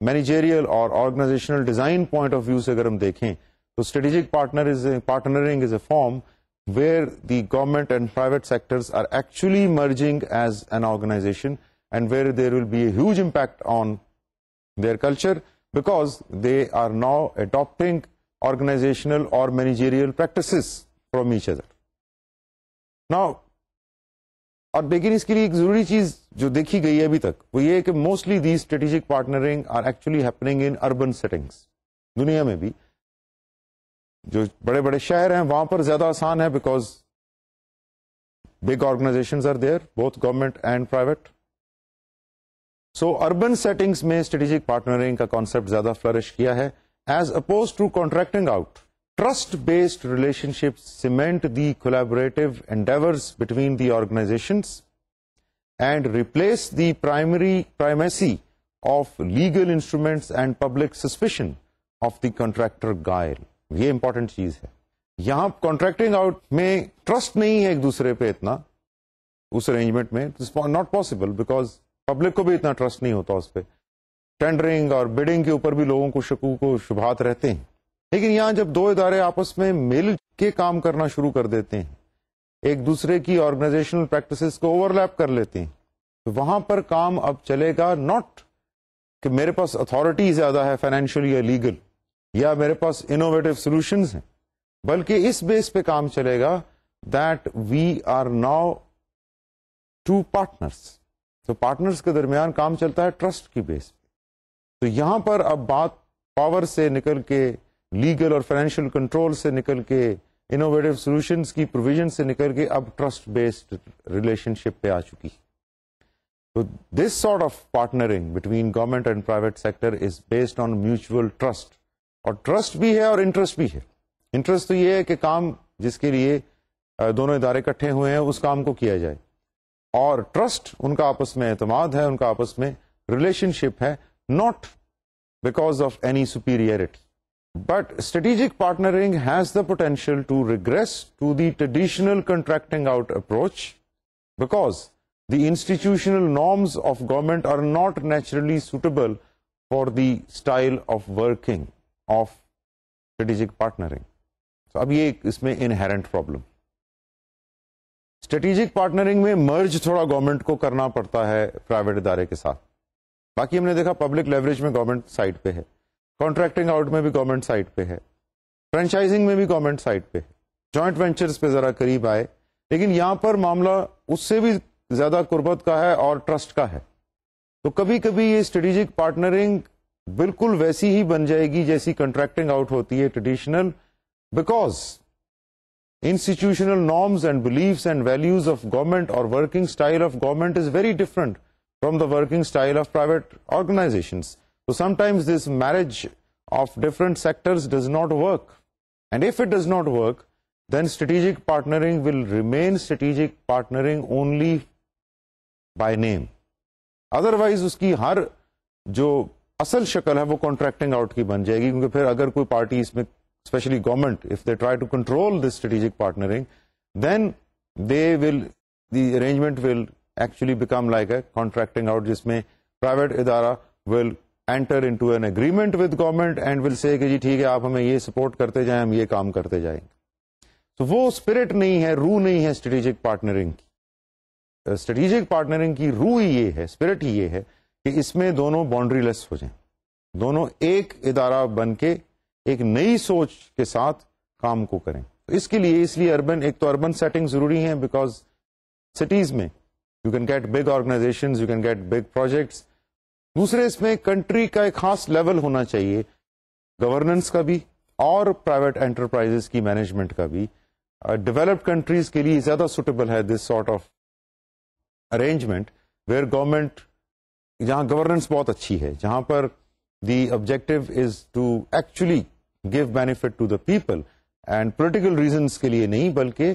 managerial or organizational design point of view سے اگر ہم دیکھیں تو strategic partnering is a form where the government and private sectors are actually merging as an organization, and where there will be a huge impact on their culture because they are now adopting organizational or managerial practices from each other. Now, اور لیکن اس کے لیے ایک ضروری چیز جو دیکھی گئی ہے ابھی تک وہ یہ ہے کہ mostly the strategic partnering are actually happening in urban settings. دنیا میں بھی جو بڑے بڑے شہر ہیں وہاں پر زیادہ آسان ہے because big organizations are there, both government and private. So urban settings میں اسٹریٹجک پارٹنرنگ کا کانسیپٹ زیادہ فلرش کیا ہے as oppose to contracting out. Trust based relationships cement the collaborative endeavors between the organizations and replace the primacy of legal instruments and public suspicion of the contractor guile. یہ important چیز ہے. یہاں contracting out میں trust نہیں ہے ایک دوسرے پہ اتنا, اس ارینجمنٹ میں ناٹ پاسبل بیکاز پبلک کو بھی اتنا ٹرسٹ نہیں ہوتا اس پہ. ٹینڈرنگ اور بڈنگ کے اوپر بھی لوگوں کو شکوک و شبہات رہتے ہیں. لیکن یہاں جب دو ادارے آپس میں مل کے کام کرنا شروع کر دیتے ہیں, ایک دوسرے کی آرگنائزیشنل پریکٹسز کو اوور لیپ کر لیتے ہیں, تو وہاں پر کام اب چلے گا ناٹ کہ میرے پاس اتھارٹی زیادہ ہے فائنینشیل یا لیگل, یا میرے پاس انوویٹو سولوشنز ہیں, بلکہ اس بیس پہ کام چلے گا that we are now two partners. تو پارٹنرس کے درمیان کام چلتا ہے ٹرسٹ کی بیس پہ. تو یہاں پر اب بات پاور سے نکل کے, لیگل اور فائنینشیل کنٹرول سے نکل کے انوویٹو سولوشنز کی پروویژن سے نکل کے اب ٹرسٹ بیسڈ ریلیشن شپ پہ آ چکی. تو this sort of partnering between government and private sector is based on mutual trust. اور ٹرسٹ بھی ہے اور انٹرسٹ بھی ہے. انٹرسٹ تو یہ ہے کہ کام جس کے لیے دونوں ادارے اکٹھے ہوئے ہیں اس کام کو کیا جائے, اور ٹرسٹ ان کا آپس میں اعتماد ہے, ان کا آپس میں ریلیشن شپ ہے, not because of any superiority. But strategic partnering has the potential to regress to the traditional contracting out approach because the institutional norms of government are not naturally suitable for the style of working of strategic partnering. So اب یہ اس میں inherent problem. Strategic partnering میں merge تھوڑا government کو کرنا پڑتا ہے private ادارے کے ساتھ. باقی ہم نے دیکھا پبلک لیوریج میں گورنمنٹ سائڈ پہ ہے, کانٹریکٹنگ آؤٹ میں بھی گورنمنٹ سائڈ پہ ہے, فرینچائزنگ میں بھی گورنمنٹ سائڈ پہ ہے, جوائنٹ وینچرز پہ ذرا قریب آئے, لیکن یہاں پر معاملہ اس سے بھی زیادہ قربت کا ہے اور ٹرسٹ کا ہے. تو کبھی کبھی یہ اسٹریٹجک پارٹنرنگ بالکل ویسی ہی بن جائے گی جیسی کنٹریکٹنگ آؤٹ ہوتی ہے traditional, because institutional norms and beliefs and values of government اور working style of government is very different from the working style of private organizations. So sometimes this marriage of different sectors does not work. And if it does not work, then strategic partnering will remain strategic partnering only by name. Otherwise اس کی ہر جو اصل شکل ہے وہ contracting out کی بن جائے گی, کیونکہ پھر اگر کوئی پارٹی اس میں especially government, if they try to control this strategic partnering, then the arrangement will actually become like a contracting out, جس میں private ادارہ will enter into an agreement with government and will say کہ جی ٹھیک ہے آپ ہمیں یہ support کرتے جائیں, ہم یہ کام کرتے جائیں گے. تو وہ اسپرٹ نہیں ہے, روح نہیں ہے اسٹریٹجک پارٹنرنگ کی. اسٹریٹجک پارٹنرنگ کی روح ہی یہ ہے, اسپرٹ ہی یہ ہے کہ اس میں دونوں باؤنڈری لیس ہو جائیں, دونوں ایک ادارہ بن کے ایک نئی سوچ کے ساتھ کام کو کریں. تو اس کے لیے ایک تو اربن سیٹنگ ضروری ہے, بیکاز سٹیز میں you can get big organizations, you can get big projects. دوسرے اس میں کنٹری کا ایک خاص لیول ہونا چاہیے, گورننس کا بھی اور پرائیویٹ انٹرپرائزز کی مینجمنٹ کا بھی. ڈیولپڈ کنٹریز کے لیے زیادہ سوٹیبل ہے this sort of arrangement where government, جہاں گورننس بہت اچھی ہے, جہاں پر the objective is to actually give benefit to the people and political reasons کے لیے نہیں, بلکہ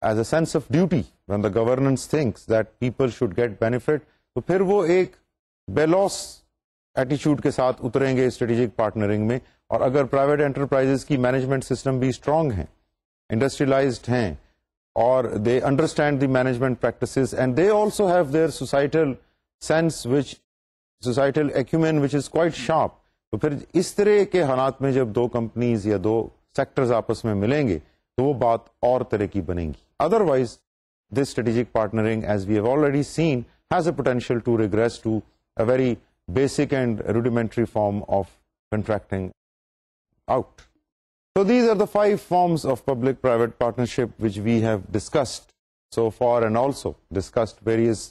as a sense of duty when the governance thinks that people should get benefit. تو پھر وہ ایک بیلوس ایٹیچیوڈ کے ساتھ اتریں گے اسٹریٹجک پارٹنرنگ میں. اور اگر پرائیویٹ انٹرپرائزز کی مینجمنٹ سسٹم بھی اسٹرانگ ہیں, انڈسٹریلائزڈ ہیں, اور they understand the management practices and they also have their societal sense societal acumen which is quite sharp, تو پھر اس طرح کے حالات میں جب دو کمپنیز یا دو سیکٹرز آپس میں ملیں گے تو وہ بات اور طرح کی بنے گی. Otherwise this strategic partnering as we have already seen has a potential to regress to a very basic and rudimentary form of contracting out. So these are the 5 forms of public-private partnership which we have discussed so far, and also discussed various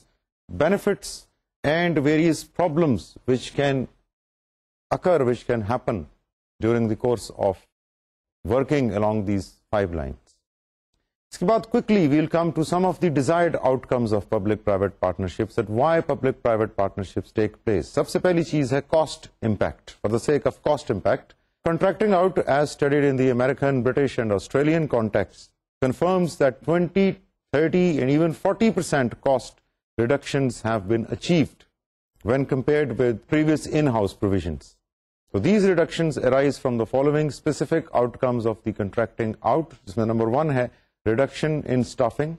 benefits and various problems which can occur, which can happen during the course of working along these 5 lines. اس کے بعد quickly we'll come to some of the desired outcomes of public-private partnerships, that why public-private partnerships take place. سب سے پہلی چیز ہے cost impact. For the sake of cost impact, contracting out, as studied in the American, British and Australian contexts, confirms that 20, 30 and even 40% cost reductions have been achieved when compared with previous in-house provisions. So these reductions arise from the following specific outcomes of the contracting out. جس میں number 1 ہے reduction in staffing.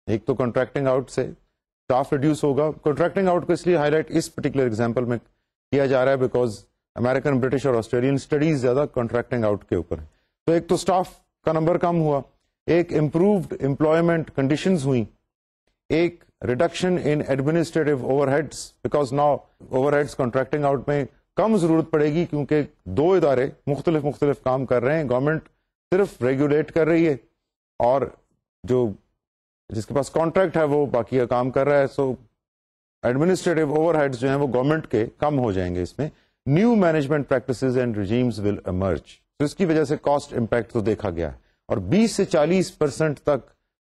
ایک تو contracting out سے staff reduce ہوگا. Contracting out کو اس لیے high light اس particular example میں کیا جا رہا ہے بیکاز امیرکن, برٹش اور آسٹریلین اسٹڈیز زیادہ کنٹریکٹنگ آؤٹ کے اوپر ہیں. تو ایک تو اسٹاف کا نمبر کم ہوا, ایک امپرووڈ امپلائمنٹ کنڈیشنز ہوئی, ایک reduction in administrative over heads, because now over heads contracting out میں کم ضرورت پڑے گی کیونکہ دو ادارے مختلف کام کر رہے ہیں. گورنمنٹ صرف ریگولیٹ کر رہی ہے اور جس کے پاس کانٹریکٹ ہے وہ باقی کا کام کر رہا ہے. سو ایڈمنسٹریٹو اوور ہیڈز جو ہیں وہ گورنمنٹ کے کم ہو جائیں گے. اس میں new management practices and regimes will emerge. تو اس کی وجہ سے کاسٹ امپیکٹ تو دیکھا گیا ہے. اور 20 سے 40% تک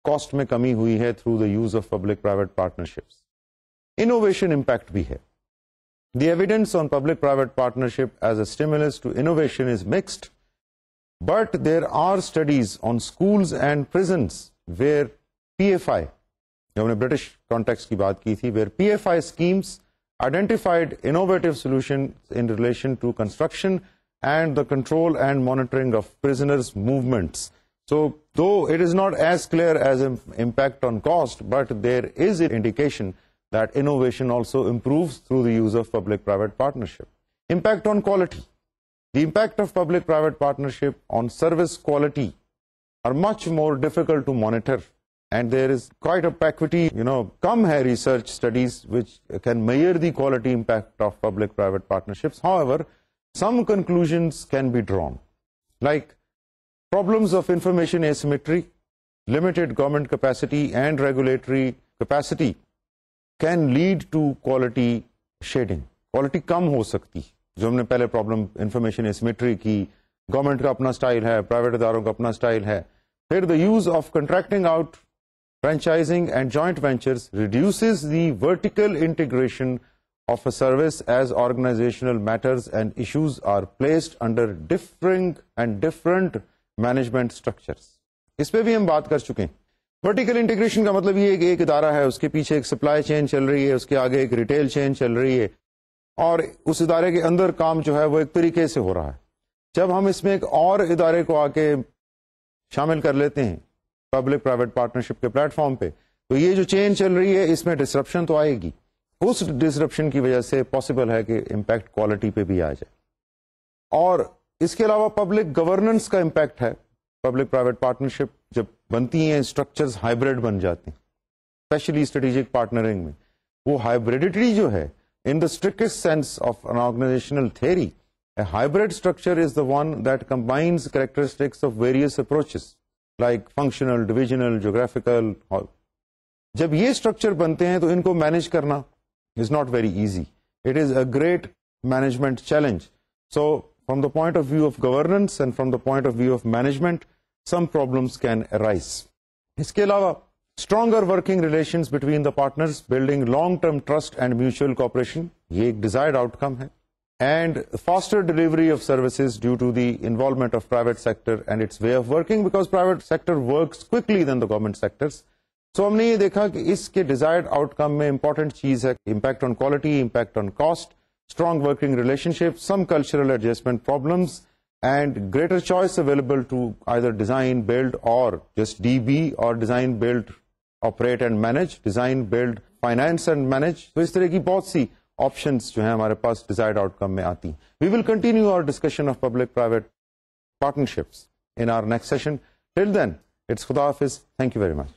کاسٹ میں کمی ہوئی ہے through the use of public private partnerships. Innovation impact بھی ہے. The evidence on public-private partnership as a stimulus to innovation is mixed, but there are studies on schools and prisons where PFI, جو ہم نے British context کی بات کی تھی, where PFI schemes identified innovative solutions in relation to construction and the control and monitoring of prisoners' movements. So, though it is not as clear as an impact on cost, but there is an indication that innovation also improves through the use of public-private partnership. Impact on quality. The impact of public-private partnership on service quality are much more difficult to monitor, and there is quite opaquity. Come hai research studies which can measure the quality impact of public-private partnerships. However, some conclusions can be drawn, like problems of information asymmetry, limited government capacity and regulatory capacity can lead to quality shading. Quality کم ہو سکتی, جو ہم نے پہلے problem information اسیمیٹری کی, government کا اپنا style ہے, private اداروں کا اپنا اسٹائل ہے. پھر the use of contracting out, franchising and joint ventures reduces the vertical integration of a service as organizational matters and issues are placed under different management structures. اس پہ بھی ہم بات کر چکے ہیں. ورٹیکل انٹیگریشن کا مطلب یہ ہے کہ ایک ادارہ ہے, اس کے پیچھے ایک سپلائی چین چل رہی ہے, اس کے آگے ایک ریٹیل چین چل رہی ہے, اور اس ادارے کے اندر کام جو ہے وہ ایک طریقے سے ہو رہا ہے. جب ہم اس میں ایک اور ادارے کو آ کے شامل کر لیتے ہیں پبلک پرائیویٹ پارٹنرشپ کے پلیٹ فارم پہ, تو یہ جو چین چل رہی ہے اس میں ڈسرپشن تو آئے گی. اس ڈسرپشن کی وجہ سے پاسبل ہے کہ امپیکٹ کوالٹی پہ بھی آ جائے. اور اس کے علاوہ پبلک گورننس کا امپیکٹ ہے. پبلک پرائیویٹ پارٹنرشپ جب بنتی ہیں, اسٹرکچرز ہائبرڈ بن جاتے ہیں, اسپیشلی اسٹریٹجک پارٹنرنگ میں. وہ ہائبریڈیٹی جو ہے, in the strictest sense of an organizational theory, a hybrid structure is the one that combines characteristics of various approaches like functional, divisional, geographical. جب یہ اسٹرکچر بنتے ہیں تو ان کو مینج کرنا is not very easy. It is a great management challenge. So from the point of view of governance and from the point of view of management, some problems can arise. اس کے علاوہ stronger working relations between the partners, building long-term trust and mutual cooperation, یہ ایک desired outcome ہے. And faster delivery of services due to the involvement of private sector and its way of working, because private sector works quickly than the government sectors. So ہم نے یہ دیکھا کہ اس کے desired outcome میں important چیز ہے impact on quality, impact on cost, strong working relationship, some cultural adjustment problems, and greater choice available to either design, build or just DB, or design, build, operate and manage, design, build, finance and manage. تو اس طرح کی بہت سی options جو ہیں ہمارے پاس desired out کم میں آتی ہیں. We will continue our discussion of public private partnerships in our next session. Till then it's خدا حافظ. Thank you very much.